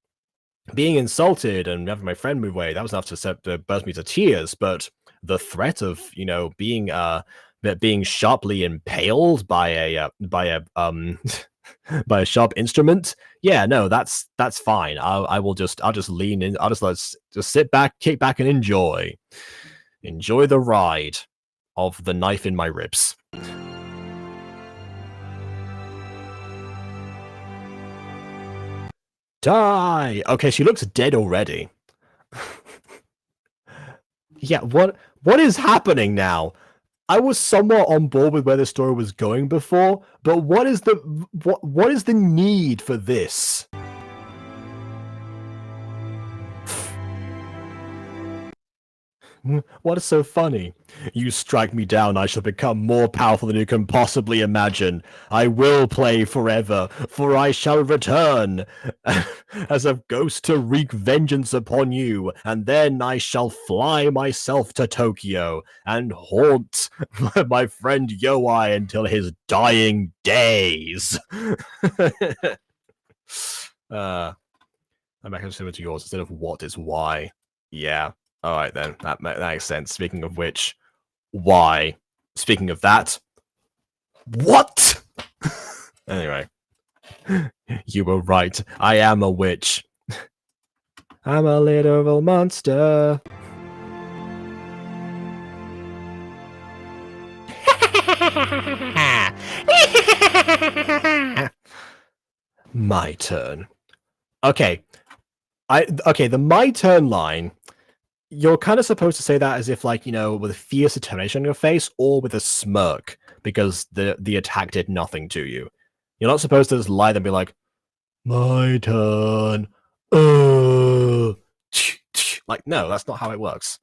being insulted and having my friend move away, that was enough to burst me to tears. But the threat of, you know, being sharply impaled by a by a sharp instrument, yeah, no, that's fine. I'll just lean in. Let's sit back, kick back, and enjoy the ride of the knife in my ribs. Die. Okay, she looks dead already. Yeah, what is happening now? I was somewhat on board with where the story was going before, but what is the need for this? What is so funny? You strike me down, I shall become more powerful than you can possibly imagine. I will play forever, for I shall return as a ghost to wreak vengeance upon you, and then I shall fly myself to Tokyo and haunt my friend Yoai until his dying days. I'm actually similar to yours. Instead of what is why. Yeah. All right, then. That makes sense. Speaking of which, why? Speaking of that, what? Anyway, you were right. I am a witch. I'm a literal monster. My turn. Okay. The my turn line. You're kind of supposed to say that as if, like, you know, with a fierce determination on your face or with a smirk, because the attack did nothing to you. You're not supposed to just lie there and be like, my turn. Like, no, that's not how it works.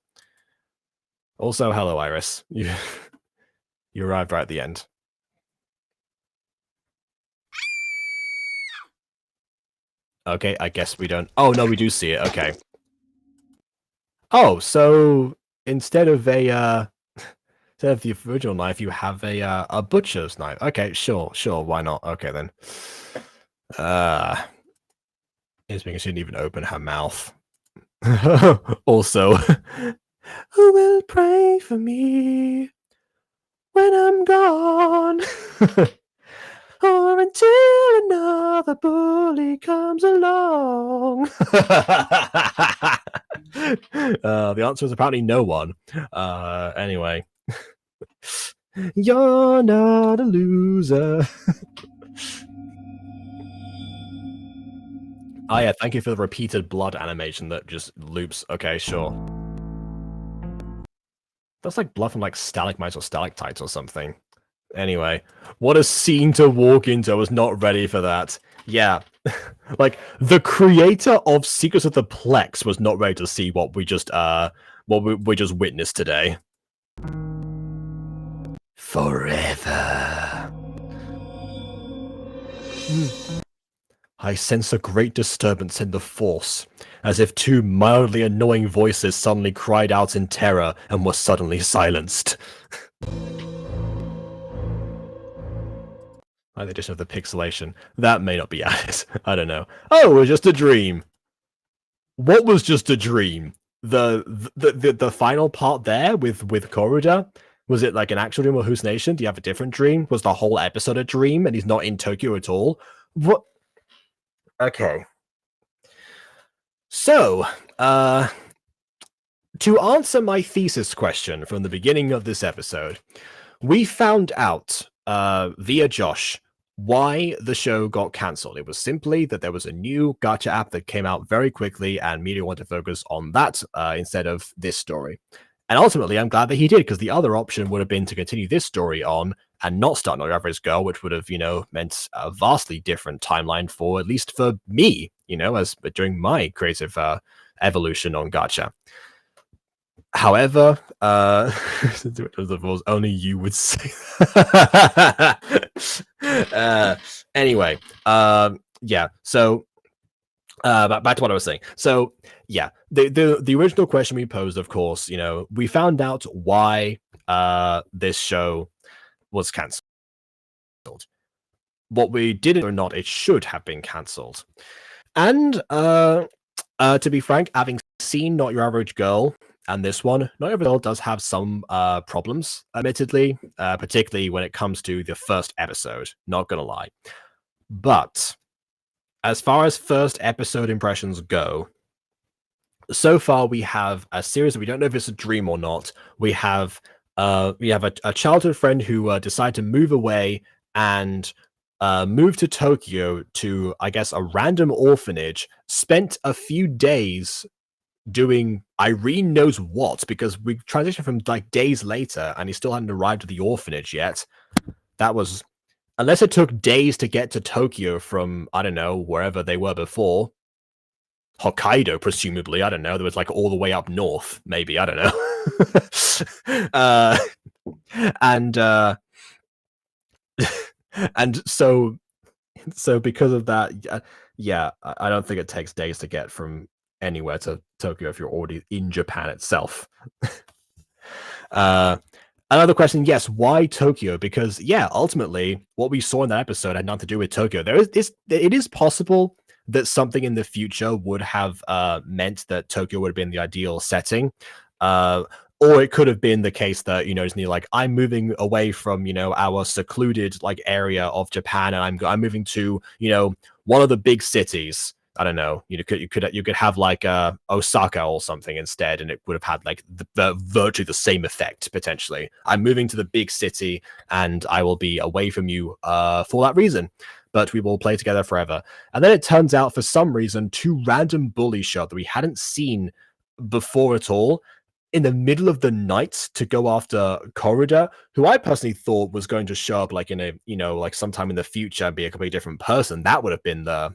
Also, hello, Iris. You arrived right at the end. Okay, I guess we don't. Oh, no, we do see it. Okay. Oh, so instead of the original knife, you have a butcher's knife. Okay, sure, why not? Okay then. It's because she didn't even open her mouth. Also, who will pray for me when when I'm gone. Or until another bully comes along. The answer is apparently no one. Anyway. You're not a loser. Oh yeah, thank you for the repeated blood animation that just loops. Okay, sure. That's like blood from like stalagmites or stalactites or something. Anyway, what a scene to walk into. I was not ready for that. Yeah. Like, the creator of Secrets of the Plex was not ready to see what we just witnessed today. Forever. I sense a great disturbance in the force, as if two mildly annoying voices suddenly cried out in terror and were suddenly silenced. Like the addition of the pixelation. That may not be added. I don't know. Oh, it was just a dream. What was just a dream? The final part there with Koruda? Was it like an actual dream or hallucination? Do you have a different dream? Was the whole episode a dream and he's not in Tokyo at all? What? Okay. So, to answer my thesis question from the beginning of this episode, we found out via Josh why the show got cancelled. It was simply that there was a new gacha app that came out very quickly and media wanted to focus on that instead of this story. And ultimately, I'm glad that he did, because the other option would have been to continue this story on and not start Not Your Average Girl, which would have, meant a vastly different timeline for, at least for me, as during my creative evolution on gacha. However, only you would say that. Anyway, yeah, so back to what I was saying. So yeah, the original question we posed, of course, we found out why this show was cancelled. What we didn't or not, it should have been cancelled. And to be frank, having seen Not Your Average Girl and this one, Not Your Average Girl does have some problems, admittedly, particularly when it comes to the first episode, not gonna lie. But as far as first episode impressions go, so far we have a series that we don't know if it's a dream or not. We have a childhood friend who decided to move away and move to Tokyo to, I guess, a random orphanage, spent a few days doing Irene knows what, because we transitioned from like days later and he still hadn't arrived at the orphanage yet. That was, unless it took days to get to Tokyo from, I don't know, wherever they were before. Hokkaido, presumably. I don't know. There was like all the way up north, maybe. I don't know. And so because of that, yeah, I don't think it takes days to get from anywhere to Tokyo if you're already in Japan itself. Another question, yes, why Tokyo? Because yeah, ultimately, what we saw in that episode had nothing to do with Tokyo. It is possible that something in the future would have meant that Tokyo would have been the ideal setting. Or it could have been the case that, it's like, I'm moving away from, our secluded like area of Japan, and I'm moving to, one of the big cities. I don't know. You could have like Osaka or something instead, and it would have had like virtually the same effect potentially. I'm moving to the big city, and I will be away from you for that reason. But we will play together forever. And then it turns out, for some reason, two random bullies show up that we hadn't seen before at all, in the middle of the night to go after Koruda, who I personally thought was going to show up like in a, like sometime in the future and be a completely different person. That would have been the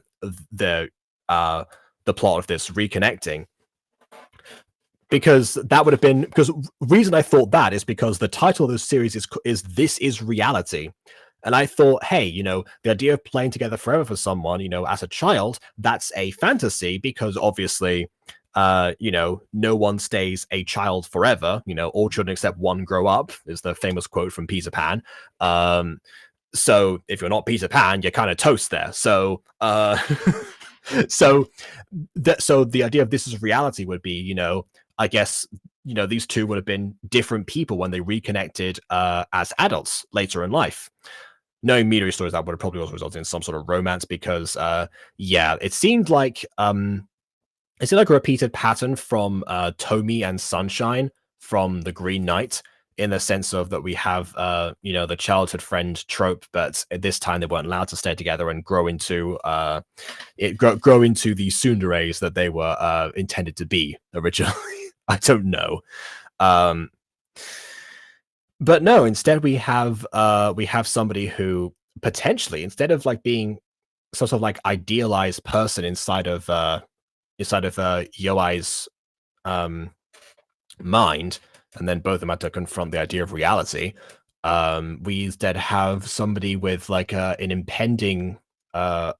plot of this reconnecting. Because that would have been, because reason I thought that is because the title of this series is This Is Reality. And I thought, hey, the idea of playing together forever for someone, as a child, that's a fantasy, because obviously, no one stays a child forever. All children except one grow up, is the famous quote from Peter Pan. So if you're not Peter Pan, you're kind of toast there. So, so the idea of This Is Reality would be, I guess these two would have been different people when they reconnected as adults later in life. Knowing MidoriStories, that would have probably also resulted in some sort of romance because, it seemed like a repeated pattern from Tomi and Sunshine from the Green Knight, in the sense of that we have, the childhood friend trope, but at this time they weren't allowed to stay together and grow into grow into the tsunderes that they were intended to be originally. I don't know. But no, instead we have somebody who potentially, instead of like being sort of like idealized person inside of Yoai's mind, and then both of them had to confront the idea of reality. We instead have somebody with like an impending, a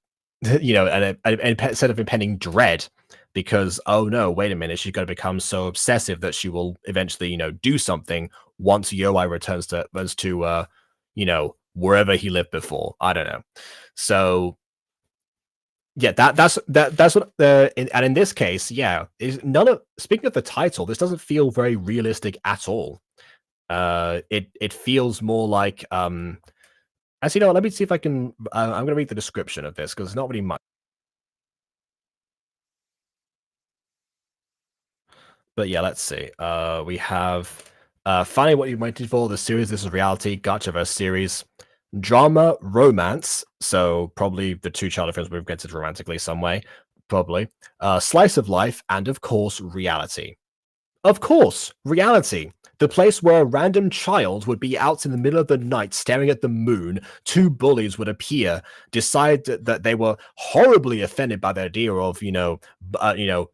set of impending dread, because oh no, wait a minute, she's going to become so obsessive that she will eventually, do something once Yoai returns to wherever he lived before. I don't know. So yeah, that's what and in this case, yeah, is none of speaking of the title, this doesn't feel very realistic at all. It feels more like actually, no, let me see if I can I'm gonna read the description of this because it's not really much. But yeah, let's see. We have finding what you waited for, the series, this is reality, Gachaverse series. Drama, romance, so probably the two childhood films we've getted romantically some way, probably. Slice of life, and of course, reality. Of course, reality. The place where a random child would be out in the middle of the night staring at the moon, two bullies would appear, decide that they were horribly offended by the idea of,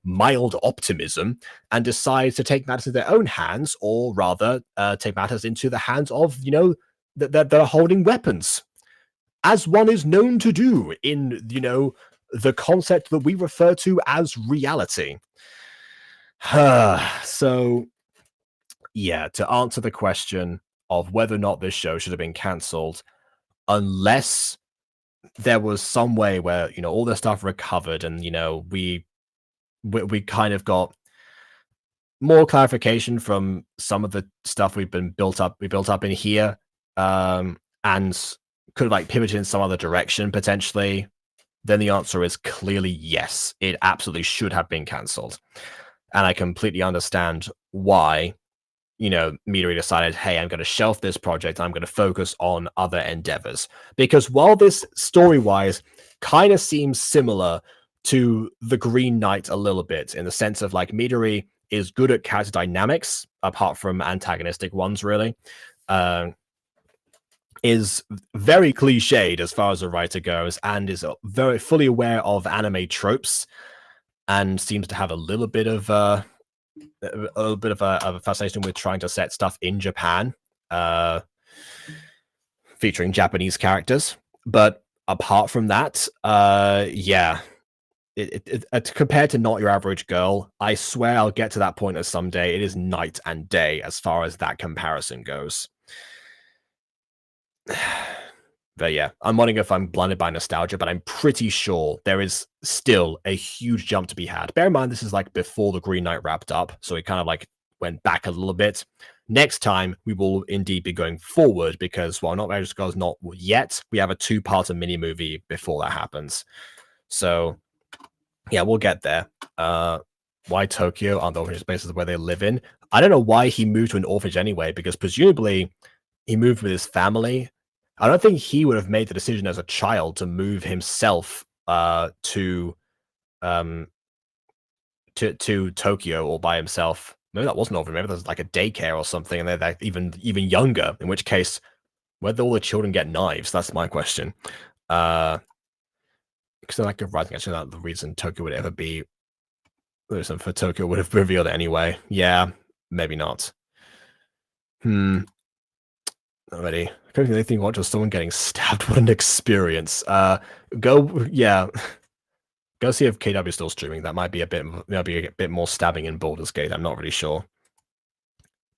mild optimism, and decide to take matters in their own hands, or rather, take matters into the hands of, that are holding weapons, as one is known to do in, the concept that we refer to as reality. So, yeah, to answer the question of whether or not this show should have been cancelled, unless there was some way where, all the stuff recovered and, we kind of got more clarification from some of the stuff we built up in here, and could have like pivoted in some other direction potentially, then the answer is clearly yes. It absolutely should have been cancelled. And I completely understand why, Midori decided, hey, I'm going to shelf this project. I'm going to focus on other endeavors. Because while this story-wise kind of seems similar to the Green Knight a little bit, in the sense of like Midori is good at character dynamics, apart from antagonistic ones, really, is very cliched as far as a writer goes, and is very fully aware of anime tropes, and seems to have a little bit of a fascination with trying to set stuff in Japan, featuring Japanese characters. But apart from that, compared to Not Your Average Girl, I swear I'll get to that point at some day. It is night and day as far as that comparison goes. But yeah, I'm wondering if I'm blinded by nostalgia, but I'm pretty sure there is still a huge jump to be had. Bear in mind, this is like before the Green Knight wrapped up, so it kind of like went back a little bit. Next time, we will indeed be going forward, because while Not Marriage Girls not yet, we have a two-parter mini-movie before that happens. So yeah, we'll get there. Why Tokyo aren't the orphanage spaces where they live in? I don't know why he moved to an orphanage anyway, because presumably he moved with his family. I don't think he would have made the decision as a child to move himself to Tokyo all by himself. Maybe that wasn't orphanage. Maybe there's like a daycare or something, and they're like even younger. In which case, where do all the children get knives? That's my question. Because they're like writing actually not the reason Tokyo would ever be. Listen, for Tokyo would have revealed it anyway. Yeah, maybe not. Already. I don't really think what just someone getting stabbed. What an experience. Go see if KW is still streaming. That might be a bit more stabbing in Baldur's Gate. I'm not really sure.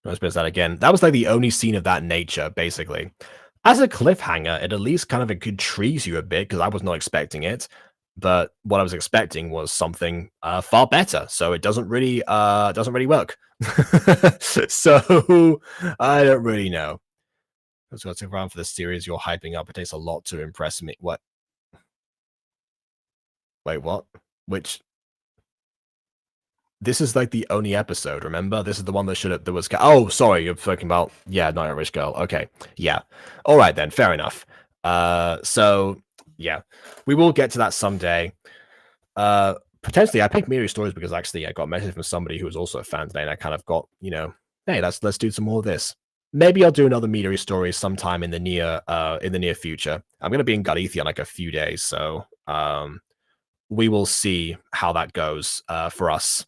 Let's miss that again. That was like the only scene of that nature, basically. As a cliffhanger, it at least kind of intrigues you a bit, because I was not expecting it. But what I was expecting was something far better. So it doesn't really work. So I don't really know. Let's go around for the series you're hyping up. It takes a lot to impress me. What? Wait, what? Which? This is like the only episode, remember? This is the one that should have, there was, oh, sorry, you're talking about, yeah, Night Rich Girl. Okay, yeah. All right then, fair enough. So, yeah, we will get to that someday. Potentially, I picked MidoriStories because actually I got a message from somebody who was also a fan today, and I kind of got, you know, hey, let's do some more of this. Maybe I'll do another MidoriStories sometime in the near future. I'm gonna be in Galicia in like a few days, so we will see how that goes for us.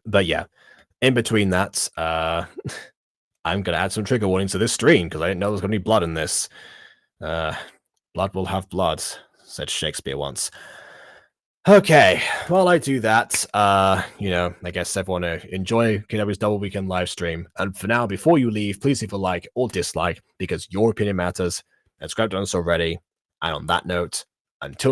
But yeah, in between that, I'm gonna add some trigger warnings to this stream because I didn't know there was gonna be blood in this. Blood will have blood, said Shakespeare once. Okay, while I do that, you know, I guess everyone enjoy Kenobi's Double Weekend live stream. And for now, before you leave, please leave a like or dislike because your opinion matters. And subscribe to us already. And on that note, until next